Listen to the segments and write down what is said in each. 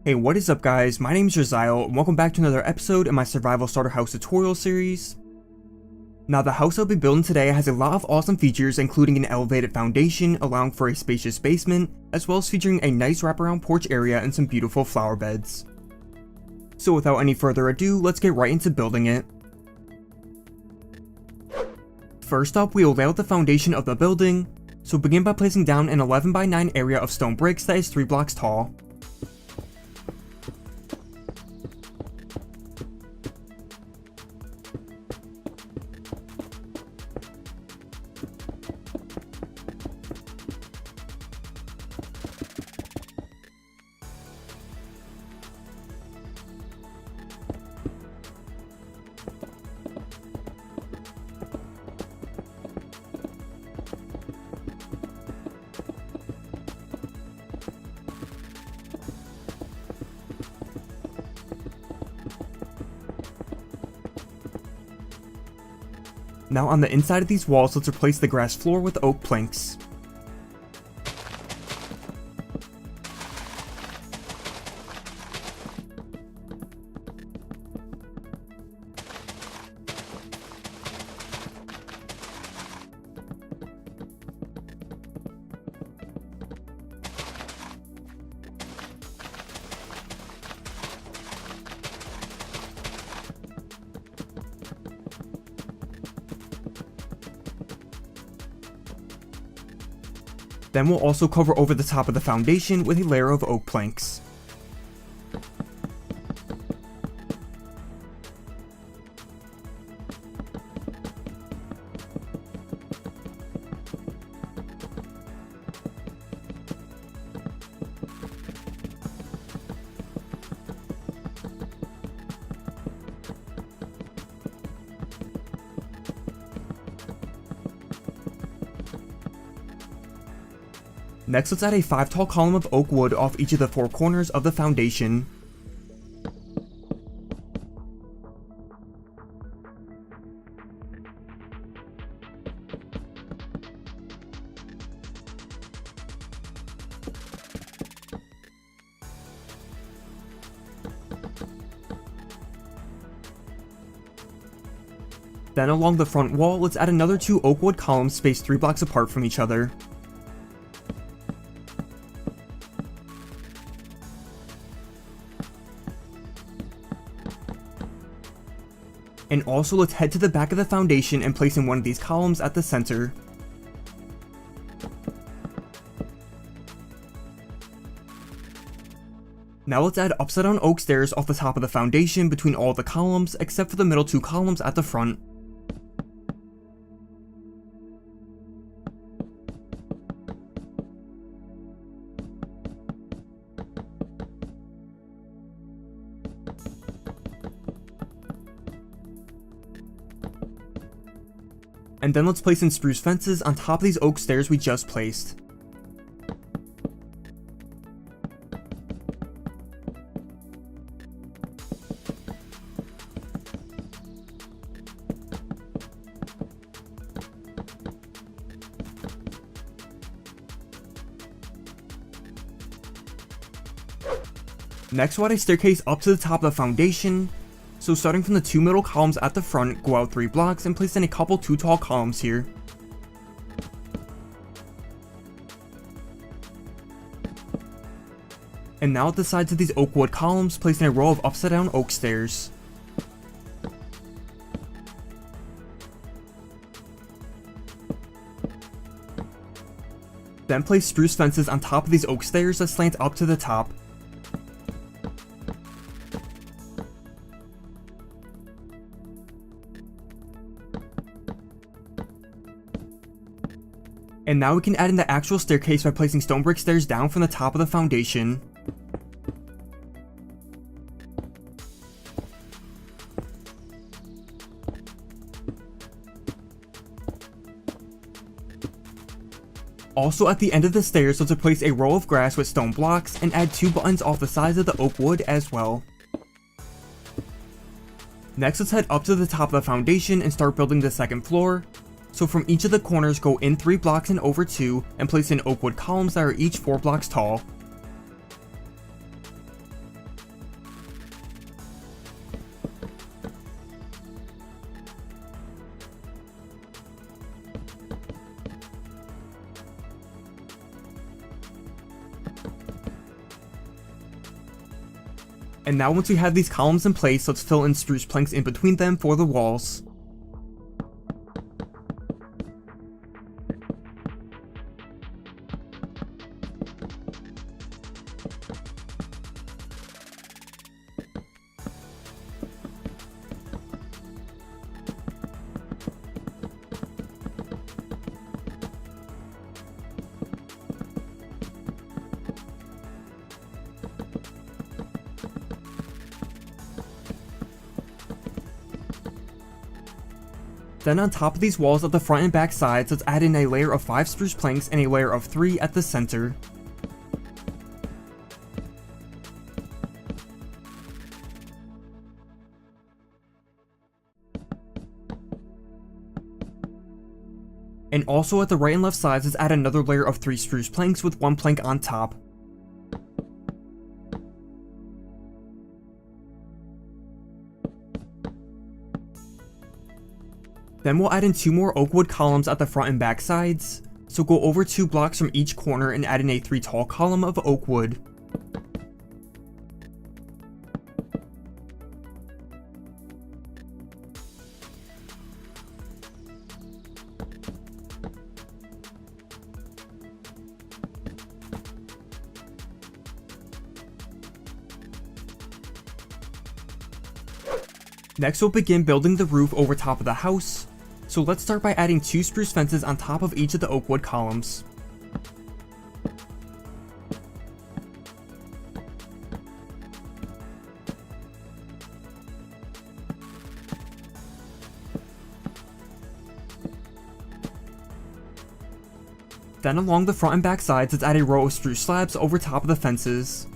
Hey, what is up guys, my name is Rizzial, and welcome back to another episode in my survival starter house tutorial series. Now the house I'll be building today has a lot of awesome features, including an elevated foundation allowing for a spacious basement, as well as featuring a nice wraparound porch area and some beautiful flower beds. So without any further ado, let's get right into building it. First up, we will lay out the foundation of the building, so begin by placing down an 11 by 9 area of stone bricks that is 3 blocks tall. Now on the inside of these walls, let's replace the grass floor with oak planks. Then we'll also cover over the top of the foundation with a layer of oak planks. Next, let's add a 5 tall column of oak wood off each of the 4 corners of the foundation. Then along the front wall, let's add another 2 oak wood columns spaced 3 blocks apart from each other. And also let's head to the back of the foundation and place in one of these columns at the center. Now let's add upside down oak stairs off the top of the foundation between all the columns except for the middle 2 columns at the front. And then let's place in spruce fences on top of these oak stairs we just placed. Next, we'll add a staircase up to the top of the foundation. So starting from the 2 middle columns at the front, go out 3 blocks and place in a couple 2 tall columns here. And now at the sides of these oak wood columns, place in a row of upside down oak stairs. Then place spruce fences on top of these oak stairs that slant up to the top. And now we can add in the actual staircase by placing stone brick stairs down from the top of the foundation. Also at the end of the stairs, let's replace a row of grass with stone blocks and add 2 buttons off the sides of the oak wood as well. Next, let's head up to the top of the foundation and start building the second floor. So from each of the corners, go in 3 blocks and over 2, and place in oak wood columns that are each 4 blocks tall. And now once we have these columns in place, let's fill in spruce planks in between them for the walls. Then on top of these walls at the front and back sides, let's add in a layer of 5 spruce planks and a layer of 3 at the center. And also at the right and left sides, let's add another layer of 3 spruce planks with 1 plank on top. Then we'll add in 2 more oak wood columns at the front and back sides. So go over 2 blocks from each corner and add in a 3 tall column of oak wood. Next we'll begin building the roof over top of the house. So let's start by adding 2 spruce fences on top of each of the oak wood columns. Then along the front and back sides, let's add a row of spruce slabs over top of the fences.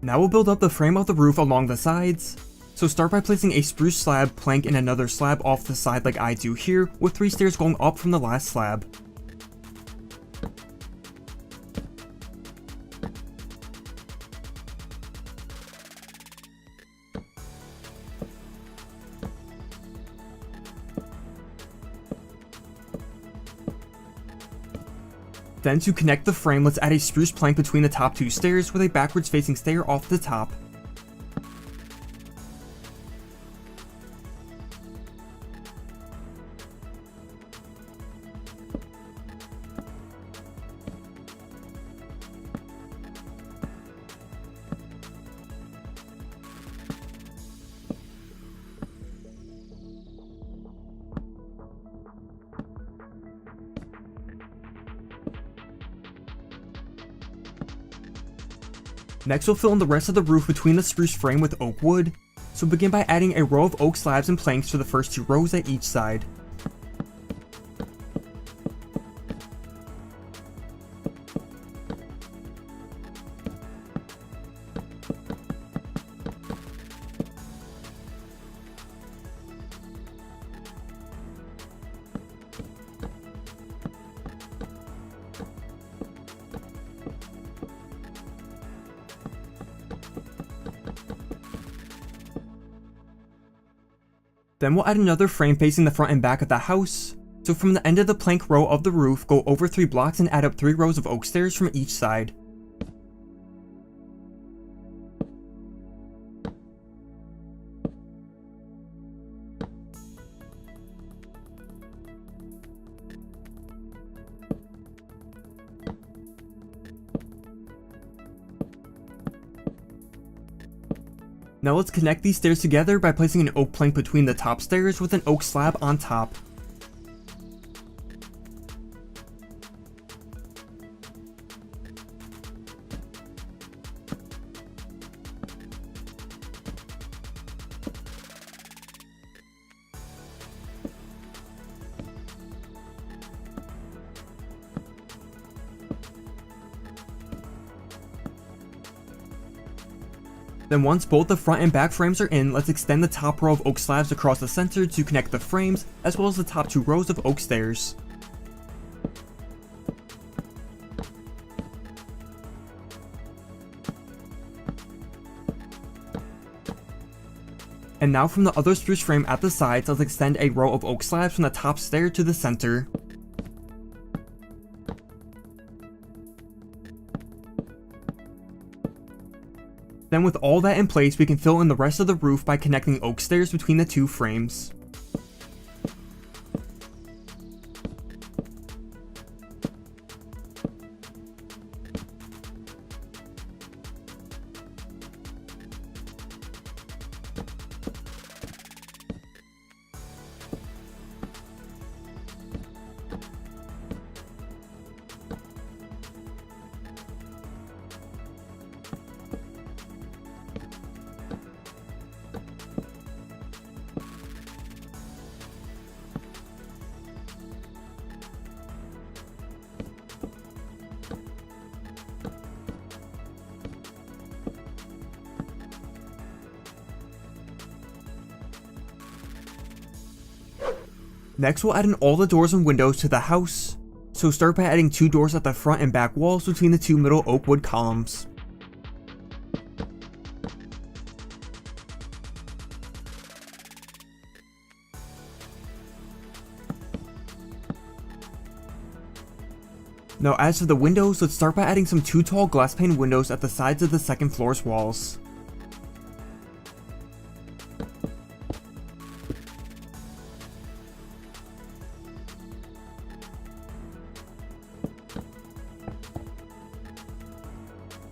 Now we'll build up the frame of the roof along the sides. So start by placing a spruce slab, plank, and another slab off the side like I do here, with 3 stairs going up from the last slab. Then to connect the frame, let's add a spruce plank between the top 2 stairs with a backwards facing stair off the top. Next we'll fill in the rest of the roof between the spruce frame with oak wood, so begin by adding a row of oak slabs and planks for the first 2 rows at each side. Then we'll add another frame facing the front and back of the house. So from the end of the plank row of the roof, go over 3 blocks and add up 3 rows of oak stairs from each side. Now let's connect these stairs together by placing an oak plank between the top stairs with an oak slab on top. Then once both the front and back frames are in, let's extend the top row of oak slabs across the center to connect the frames, as well as the top 2 rows of oak stairs. And now from the other spruce frame at the sides, let's extend a row of oak slabs from the top stair to the center. Then with all that in place, we can fill in the rest of the roof by connecting oak stairs between the two frames. Next, we'll add in all the doors and windows to the house. So start by adding 2 doors at the front and back walls between the 2 middle oak wood columns. Now as for the windows, let's start by adding some 2 tall glass pane windows at the sides of the second floor's walls.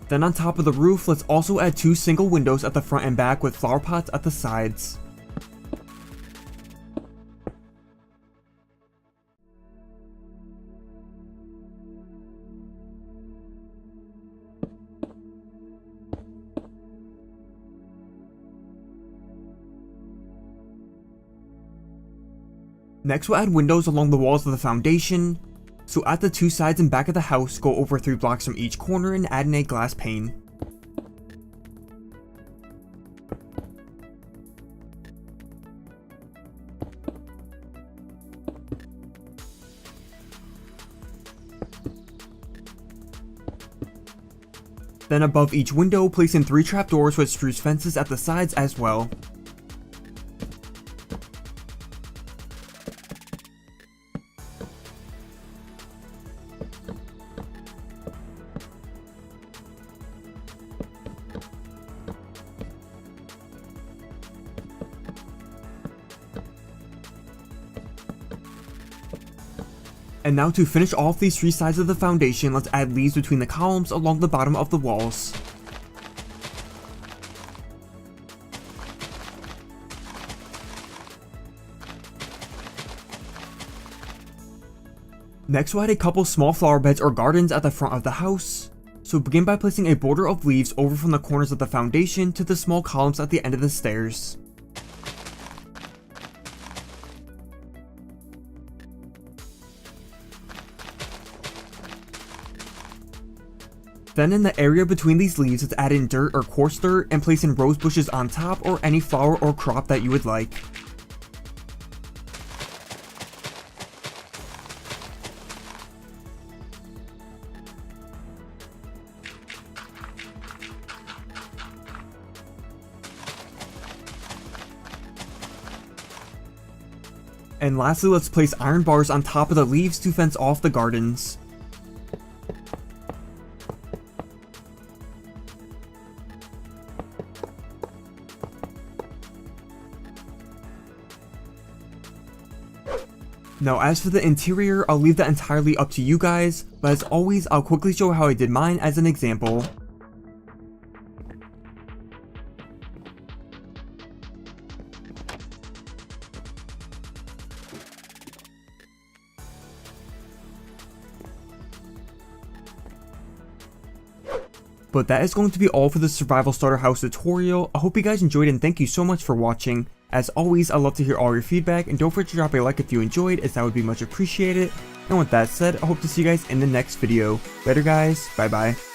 Then on top of the roof, let's also add 2 single windows at the front and back with flower pots at the sides. Next, we'll add windows along the walls of the foundation. So at the 2 sides and back of the house, go over 3 blocks from each corner and add in a glass pane. Then above each window, place in 3 trapdoors with spruce fences at the sides as well. And now to finish off these 3 sides of the foundation, let's add leaves between the columns along the bottom of the walls. Next, we'll add a couple small flower beds or gardens at the front of the house. So begin by placing a border of leaves over from the corners of the foundation to the small columns at the end of the stairs. Then in the area between these leaves, let's add in dirt or coarse dirt and place in rose bushes on top or any flower or crop that you would like. And lastly, let's place iron bars on top of the leaves to fence off the gardens. Now as for the interior, I'll leave that entirely up to you guys, but as always, I'll quickly show how I did mine as an example. But that is going to be all for the survival starter house tutorial. I hope you guys enjoyed and thank you so much for watching. As always, I'd love to hear all your feedback and don't forget to drop a like if you enjoyed, as that would be much appreciated. And with that said, I hope to see you guys in the next video. Later guys, bye bye.